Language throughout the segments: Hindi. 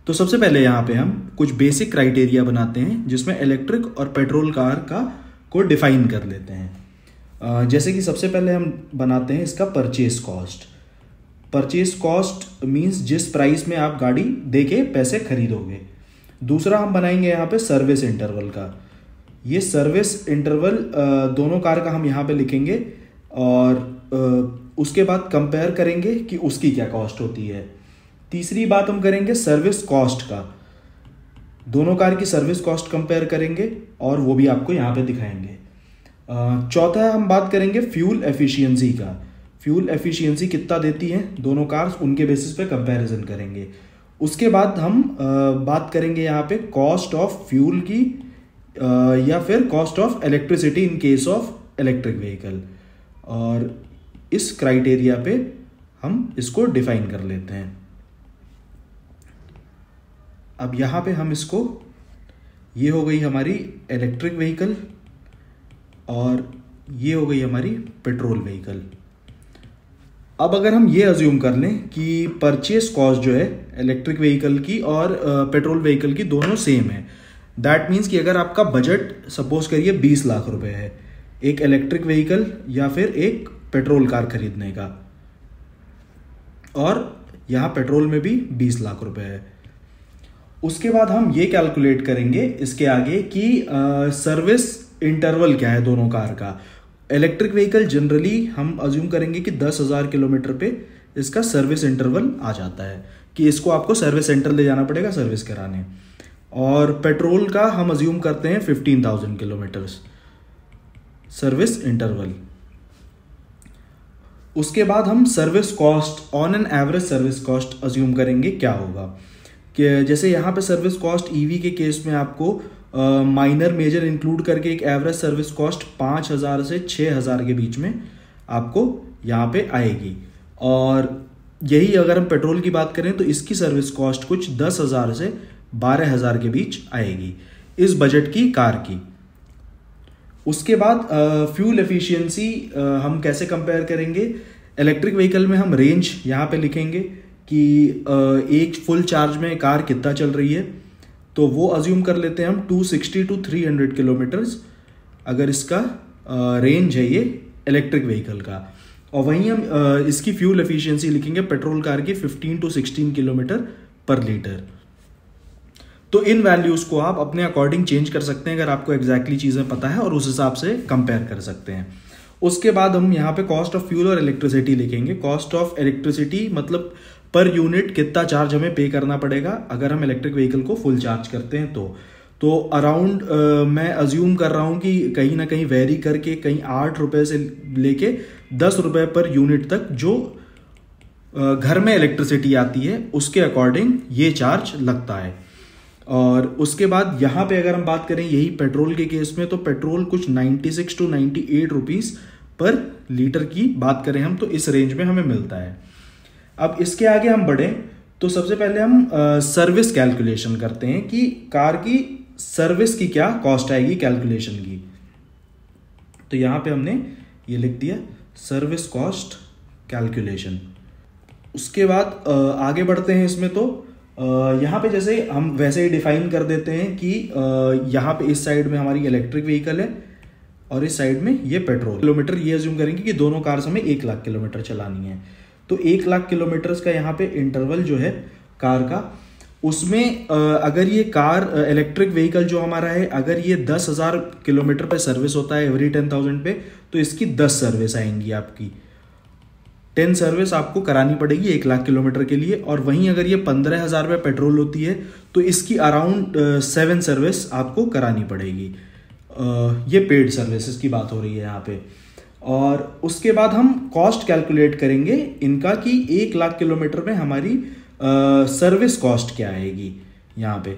तो सबसे पहले यहाँ पे हम कुछ बेसिक क्राइटेरिया बनाते हैं जिसमें इलेक्ट्रिक और पेट्रोल कार को डिफाइन कर लेते हैं। जैसे कि सबसे पहले हम बनाते हैं इसका purchase cost. Purchase cost means जिस प्राइस में आप गाड़ी दे के पैसे खरीदोगे। दूसरा हम बनाएंगे यहाँ पे सर्विस इंटरवल का। ये सर्विस इंटरवल दोनों कार का हम यहाँ पे लिखेंगे और उसके बाद कंपेयर करेंगे कि उसकी क्या कॉस्ट होती है। तीसरी बात हम करेंगे सर्विस कॉस्ट का, दोनों कार की सर्विस कॉस्ट कंपेयर करेंगे और वो भी आपको यहाँ पे दिखाएंगे। चौथा हम बात करेंगे फ्यूल एफिशिएंसी का। फ्यूल एफिशिएंसी कितना देती है दोनों कार्स, उनके बेसिस पे कंपैरिजन करेंगे। उसके बाद हम बात करेंगे यहाँ पे कॉस्ट ऑफ फ्यूल की या फिर cost of electricity in case of electric vehicle, और इस क्राइटेरिया पे हम इसको डिफाइन कर लेते हैं। अब यहाँ पे हम इसको, ये हो गई हमारी इलेक्ट्रिक व्हीकल और ये हो गई हमारी पेट्रोल व्हीकल। अब अगर हम ये अज्यूम कर लें कि परचेस कॉस्ट जो है इलेक्ट्रिक व्हीकल की और पेट्रोल व्हीकल की दोनों सेम है, दैट मीन्स कि अगर आपका बजट सपोज करिए 20 लाख रुपए है एक इलेक्ट्रिक व्हीकल या फिर एक पेट्रोल कार खरीदने का, और यहाँ पेट्रोल में भी 20 लाख रुपए है, उसके बाद हम ये कैलकुलेट करेंगे इसके आगे कि सर्विस इंटरवल क्या है दोनों कार का। इलेक्ट्रिक व्हीकल जनरली हम अज्यूम करेंगे कि 10,000 किलोमीटर पे इसका सर्विस इंटरवल आ जाता है कि इसको आपको सर्विस सेंटर ले जाना पड़ेगा सर्विस कराने, और पेट्रोल का हम अज्यूम करते हैं 15,000 किलोमीटर्स सर्विस इंटरवल। उसके बाद हम service cost on an average service cost assume करेंगे क्या होगा, कि जैसे यहाँ पे सर्विस कॉस्ट ईवी के केस में आपको माइनर मेजर इंक्लूड करके एक एवरेज सर्विस कॉस्ट 5,000 से 6,000 के बीच में आपको यहाँ पे आएगी, और यही अगर हम पेट्रोल की बात करें तो इसकी सर्विस कॉस्ट कुछ 10,000 से 12,000 के बीच आएगी इस बजट की कार की। उसके बाद फ्यूल एफिशिएंसी हम कैसे कंपेयर करेंगे। इलेक्ट्रिक व्हीकल में हम रेंज यहाँ पे लिखेंगे कि एक फुल चार्ज में कार कितना चल रही है, तो वो अज्यूम कर लेते हैं हम 260 to 300 किलोमीटर्स अगर इसका रेंज है ये इलेक्ट्रिक व्हीकल का, और वहीं हम इसकी फ्यूल एफिशिएंसी लिखेंगे पेट्रोल कार की 15 to 16 किलोमीटर पर लीटर। तो इन वैल्यूज को आप अपने अकॉर्डिंग चेंज कर सकते हैं अगर आपको एग्जैक्टली चीजें पता है, और उस हिसाब से कंपेयर कर सकते हैं। उसके बाद हम यहाँ पे कॉस्ट ऑफ फ्यूल और इलेक्ट्रिसिटी लिखेंगे। कॉस्ट ऑफ इलेक्ट्रिसिटी मतलब पर यूनिट कितना चार्ज हमें पे करना पड़ेगा अगर हम इलेक्ट्रिक व्हीकल को फुल चार्ज करते हैं तो अराउंड मैं अज्यूम कर रहा हूँ कि कहीं ना कहीं वेरी करके कहीं 8 रुपए से लेके 10 रुपए पर यूनिट तक जो घर में इलेक्ट्रिसिटी आती है उसके अकॉर्डिंग ये चार्ज लगता है। और उसके बाद यहाँ पे अगर हम बात करें यही पेट्रोल के केस में, तो पेट्रोल कुछ 96 to 98 रुपीज पर लीटर की बात करें हम, तो इस रेंज में हमें मिलता है। अब इसके आगे हम बढ़े तो सबसे पहले हम सर्विस कैलकुलेशन करते हैं कि कार की सर्विस की क्या कॉस्ट आएगी कैलकुलेशन की। तो यहाँ पे हमने ये लिख दिया सर्विस कॉस्ट कैलकुलेशन। उसके बाद आगे बढ़ते हैं इसमें, तो यहाँ पे जैसे हम वैसे ही डिफाइन कर देते हैं कि यहाँ पे इस साइड में हमारी इलेक्ट्रिक व्हीकल है और इस साइड में ये पेट्रोल। किलोमीटर ये अज्यूम करेंगे कि दोनों कार्स हमें 1 लाख किलोमीटर चलानी है, तो 1 लाख किलोमीटर का यहाँ पे इंटरवल जो है कार का, उसमें अगर ये कार इलेक्ट्रिक व्हीकल जो हमारा है अगर ये 10,000 किलोमीटर पे सर्विस होता है एवरी 10,000 पे, तो इसकी 10 सर्विस आएंगी आपकी। 10 सर्विस आपको करानी पड़ेगी 1 लाख किलोमीटर के लिए, और वहीं अगर ये 15,000 पे पेट्रोल होती है तो इसकी अराउंड 7 सर्विस आपको करानी पड़ेगी। ये पेड सर्विसेज की बात हो रही है यहाँ पे। और उसके बाद हम कॉस्ट कैलकुलेट करेंगे इनका कि 1 लाख किलोमीटर में हमारी सर्विस कॉस्ट क्या आएगी यहाँ पे।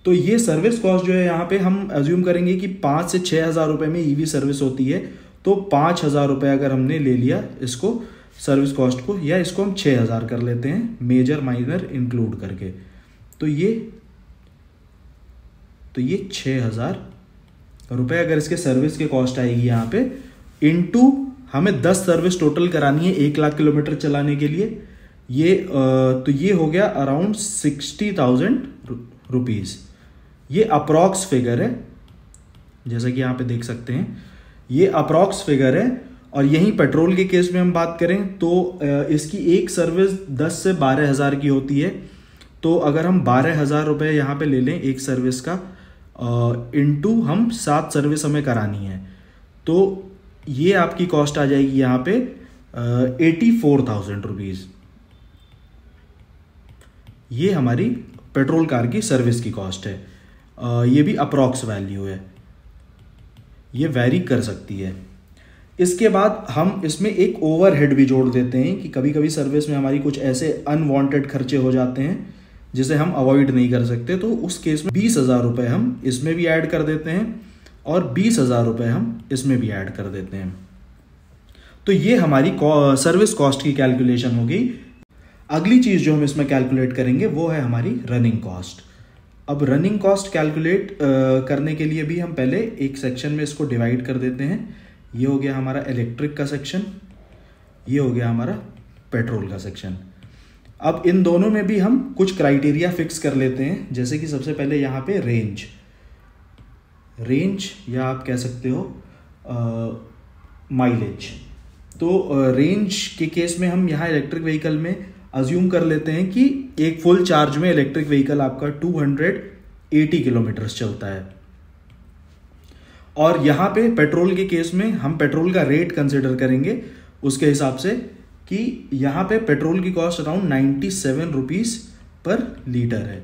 तो ये सर्विस कॉस्ट जो है यहाँ पे हम अज्यूम करेंगे कि 5 से 6,000 रुपए में ईवी सर्विस होती है, तो 5,000 रुपए अगर हमने ले लिया इसको सर्विस कॉस्ट को, या इसको हम 6,000 कर लेते हैं मेजर माइनर इंक्लूड करके, तो ये 6,000 रुपए अगर इसके सर्विस के कॉस्ट आएगी यहाँ पे, इनटू हमें 10 सर्विस टोटल करानी है 1 लाख किलोमीटर चलाने के लिए, तो ये हो गया अराउंड 60,000 रुपीज़। ये अप्रॉक्स फिगर है, जैसा कि यहाँ पे देख सकते हैं, ये अप्रॉक्स फिगर है। और यहीं पेट्रोल के केस में हम बात करें तो इसकी एक सर्विस 10 से 12,000 की होती है। तो अगर हम 12,000 रुपये यहाँ पे ले लें एक सर्विस का, इनटू हम 7 सर्विस हमें करानी है, तो ये आपकी कॉस्ट आ जाएगी यहाँ पे 84,000 रुपीज़। ये हमारी पेट्रोल कार की सर्विस की कॉस्ट है। ये भी अप्रॉक्स वैल्यू है, ये वैरी कर सकती है। इसके बाद हम इसमें एक ओवरहेड भी जोड़ देते हैं कि कभी कभी सर्विस में हमारी कुछ ऐसे अनवांटेड खर्चे हो जाते हैं जिसे हम अवॉइड नहीं कर सकते, तो उस केस में 20,000 रुपये हम इसमें भी ऐड कर देते हैं और 20,000 रुपये हम इसमें भी ऐड कर देते हैं। तो ये हमारी सर्विस कॉस्ट की कैलकुलेशन हो गई। अगली चीज़ जो हम इसमें कैलकुलेट करेंगे वो है हमारी रनिंग कॉस्ट। अब रनिंग कॉस्ट कैलकुलेट करने के लिए भी हम पहले एक सेक्शन में इसको डिवाइड कर देते हैं। ये हो गया हमारा इलेक्ट्रिक का सेक्शन, ये हो गया हमारा पेट्रोल का सेक्शन। अब इन दोनों में भी हम कुछ क्राइटेरिया फिक्स कर लेते हैं, जैसे कि सबसे पहले यहाँ पे रेंज या आप कह सकते हो माइलेज। तो रेंज के केस में हम यहाँ इलेक्ट्रिक व्हीकल में अज्यूम कर लेते हैं कि एक फुल चार्ज में इलेक्ट्रिक व्हीकल आपका 280 किलोमीटर चलता है। और यहाँ पे पेट्रोल के केस में हम पेट्रोल का रेट कंसिडर करेंगे उसके हिसाब से कि यहाँ पे पेट्रोल की कॉस्ट अराउंड 97 रुपीज़ पर लीटर है।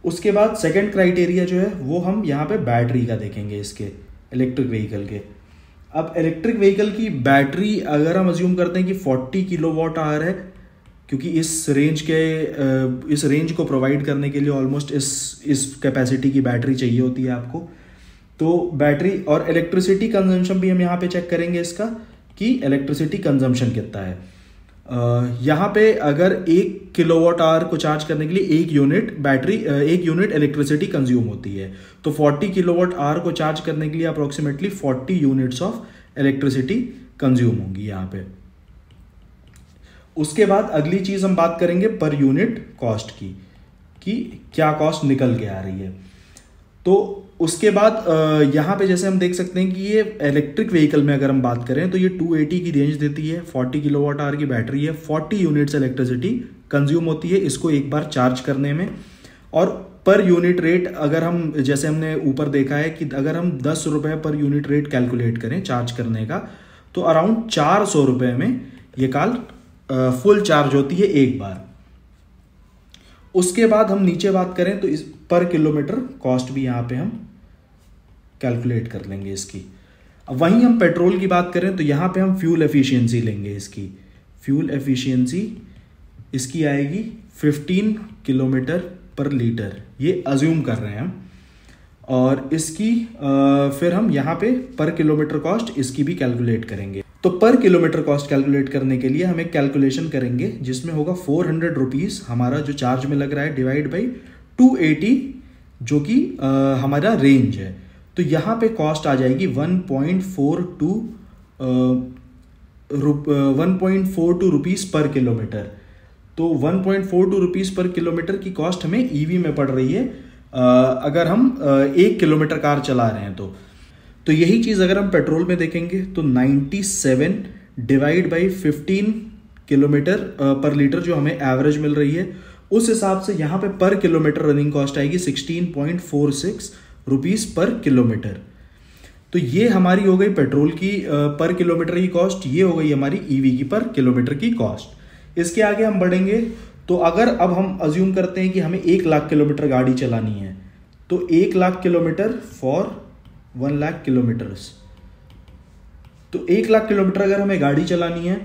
उसके बाद सेकंड क्राइटेरिया जो है वो हम यहाँ पे बैटरी का देखेंगे इसके इलेक्ट्रिक व्हीकल के। अब इलेक्ट्रिक व्हीकल की बैटरी अगर हम अज्यूम करते हैं कि 40 किलोवाट आवर है, क्योंकि इस रेंज को प्रोवाइड करने के लिए ऑलमोस्ट इस कैपेसिटी की बैटरी चाहिए होती है आपको। तो बैटरी और इलेक्ट्रिसिटी कंजम्पशन भी हम यहाँ पे चेक करेंगे इसका कि इलेक्ट्रिसिटी कंजम्पशन कितना है। यहाँ पे अगर 1 किलोवाट आवर को चार्ज करने के लिए 1 यूनिट इलेक्ट्रिसिटी कंज्यूम होती है, तो 40 किलोवाट आवर को चार्ज करने के लिए approximately 40 units of electricity consume होंगी यहाँ पे। उसके बाद अगली चीज हम बात करेंगे पर यूनिट कॉस्ट की कि क्या कॉस्ट निकल के आ रही है। तो उसके बाद यहाँ पे जैसे हम देख सकते हैं कि ये इलेक्ट्रिक व्हीकल में अगर हम बात करें तो ये 280 की रेंज देती है, 40 किलोवाट आवर की बैटरी है, 40 यूनिट्स इलेक्ट्रिसिटी कंज्यूम होती है इसको एक बार चार्ज करने में। और पर यूनिट रेट अगर हम जैसे हमने ऊपर देखा है कि अगर हम 10 रुपये पर यूनिट रेट कैलकुलेट करें चार्ज करने का, तो अराउंड 400 रुपये में ये कार फुल चार्ज होती है एक बार। उसके बाद हम नीचे बात करें तो इस पर किलोमीटर कॉस्ट भी यहाँ पे हम कैलकुलेट कर लेंगे इसकी। अब वहीं हम पेट्रोल की बात करें तो यहाँ पे हम फ्यूल एफिशिएंसी लेंगे इसकी। फ्यूल एफिशिएंसी इसकी आएगी 15 किलोमीटर पर लीटर, ये अज्यूम कर रहे हैं हम। और इसकी फिर हम यहाँ पे पर किलोमीटर कॉस्ट इसकी भी कैलकुलेट करेंगे। तो पर किलोमीटर कॉस्ट कैलकुलेट करने के लिए हम एक कैलकुलेशन करेंगे जिसमें होगा 400 रुपीज़ हमारा जो चार्ज में लग रहा है डिवाइड बाई 280 जो कि हमारा रेंज है। तो यहाँ पे कॉस्ट आ जाएगी 1.42 रुपीज़ पर किलोमीटर। तो 1.42 रुपीज़ पर किलोमीटर की कॉस्ट हमें ईवी में पड़ रही है अगर हम 1 किलोमीटर कार चला रहे हैं तो यही चीज़ अगर हम पेट्रोल में देखेंगे तो 97 डिवाइड बाई 15 किलोमीटर पर लीटर जो हमें एवरेज मिल रही है, उस हिसाब से यहाँ पे पर किलोमीटर रनिंग कॉस्ट आएगी 16.46 रुपीज़ पर किलोमीटर। तो ये हमारी हो गई पेट्रोल की पर किलोमीटर की कॉस्ट, ये हो गई हमारी ईवी की पर किलोमीटर की कॉस्ट। इसके आगे हम बढ़ेंगे तो अगर अब हम अज्यूम करते हैं कि हमें 1 लाख किलोमीटर गाड़ी चलानी है, तो 1 lakh kilometre for 1 lakh kilometres. तो 1 लाख किलोमीटर अगर हमें गाड़ी चलानी है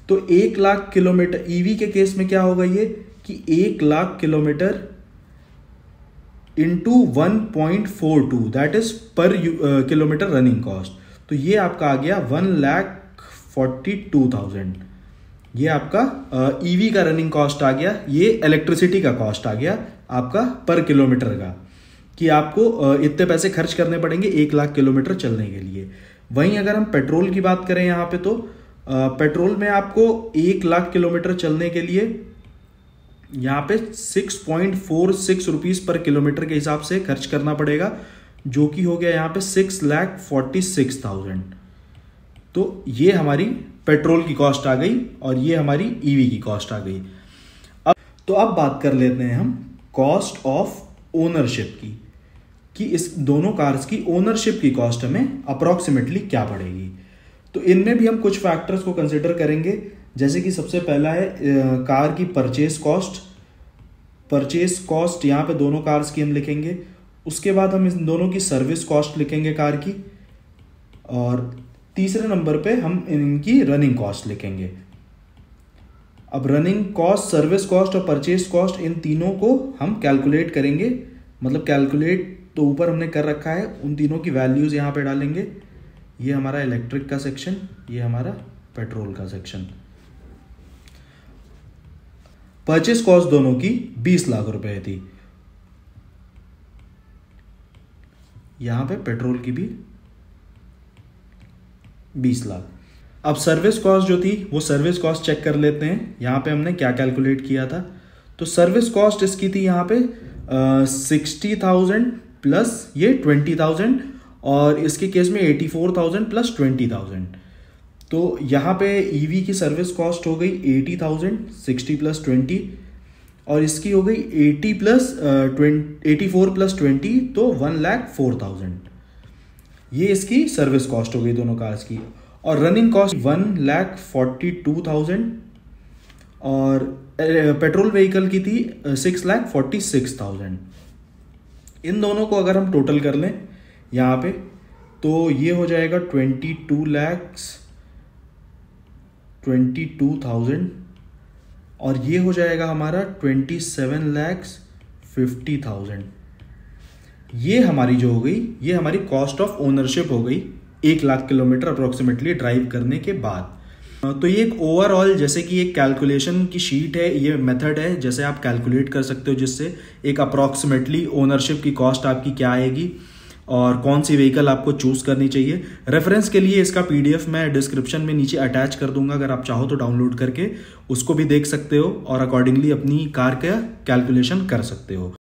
तो 1 लाख किलोमीटर ईवी के केस में क्या होगा ये कि 1 lakh kilometre into 1.42 that is पर किलोमीटर रनिंग कॉस्ट। तो ये आपका आ गया 1,42,000। ये आपका ईवी का रनिंग कॉस्ट आ गया, ये इलेक्ट्रिसिटी का कॉस्ट आ गया आपका पर किलोमीटर का, कि आपको इतने पैसे खर्च करने पड़ेंगे 1 लाख किलोमीटर चलने के लिए। वहीं अगर हम पेट्रोल की बात करें यहाँ पे तो पेट्रोल में आपको 1,00,000 किलोमीटर चलने के लिए यहाँ पे 6.46 रुपीज़ पर किलोमीटर के हिसाब से खर्च करना पड़ेगा, जो कि हो गया यहाँ पे 6,46,000। तो ये हमारी पेट्रोल की कॉस्ट आ गई और ये हमारी ईवी की कॉस्ट आ गई। अब बात कर लेते हैं हम कॉस्ट ऑफ ओनरशिप की, कि इस दोनों कार्स की ओनरशिप की कॉस्ट हमें अप्रॉक्सीमेटली क्या पड़ेगी। तो इनमें भी हम कुछ फैक्टर्स को कंसिडर करेंगे, जैसे कि सबसे पहला है कार की परचेस कॉस्ट। परचेस कॉस्ट यहाँ पे दोनों कार्स की हम लिखेंगे। उसके बाद हम इन दोनों की सर्विस कॉस्ट लिखेंगे कार की, और तीसरे नंबर पे हम इनकी रनिंग कॉस्ट लिखेंगे। अब रनिंग कॉस्ट, सर्विस कॉस्ट और परचेस कॉस्ट, इन तीनों को हम कैलकुलेट करेंगे। मतलब कैलकुलेट तो ऊपर हमने कर रखा है, उन तीनों की वैल्यूज यहाँ पे डालेंगे। ये हमारा इलेक्ट्रिक का सेक्शन, ये हमारा पेट्रोल का सेक्शन। परचेस कॉस्ट दोनों की 20 लाख रुपए थी, यहां पे पेट्रोल की भी 20 लाख। अब सर्विस कॉस्ट जो थी वो सर्विस कॉस्ट चेक कर लेते हैं, यहां पे हमने क्या कैलकुलेट किया था। तो सर्विस कॉस्ट इसकी थी यहाँ पे 60,000 प्लस ये 20,000, और इसके केस में 84,000 प्लस 20,000। तो यहाँ पे ईवी की सर्विस कॉस्ट हो गई 80,000, 60 प्लस 20, और इसकी हो गई 84 प्लस 20, तो 1,04,000। ये इसकी सर्विस कॉस्ट हो गई दोनों कार्स की। और रनिंग कॉस्ट 1,42,000, और पेट्रोल व्हीकल की थी 6,46,000। इन दोनों को अगर हम टोटल कर लें यहाँ पे, तो ये हो जाएगा 22,000, और ये हो जाएगा हमारा 27,50,000। ये हमारी जो हो गई, ये हमारी कॉस्ट ऑफ ओनरशिप हो गई 1,00,000 किलोमीटर अप्रोक्सीमेटली ड्राइव करने के बाद। तो ये एक ओवरऑल, जैसे कि एक कैलकुलेशन की शीट है, ये मेथड है जैसे आप कैलकुलेट कर सकते हो, जिससे एक अप्रॉक्सीमेटली ओनरशिप की कॉस्ट आपकी क्या आएगी और कौन सी व्हीकल आपको चूज करनी चाहिए। रेफरेंस के लिए इसका पीडीएफ मैं डिस्क्रिप्शन में नीचे अटैच कर दूंगा, अगर आप चाहो तो डाउनलोड करके उसको भी देख सकते हो और अकॉर्डिंगली अपनी कार का कैलकुलेशन कर सकते हो।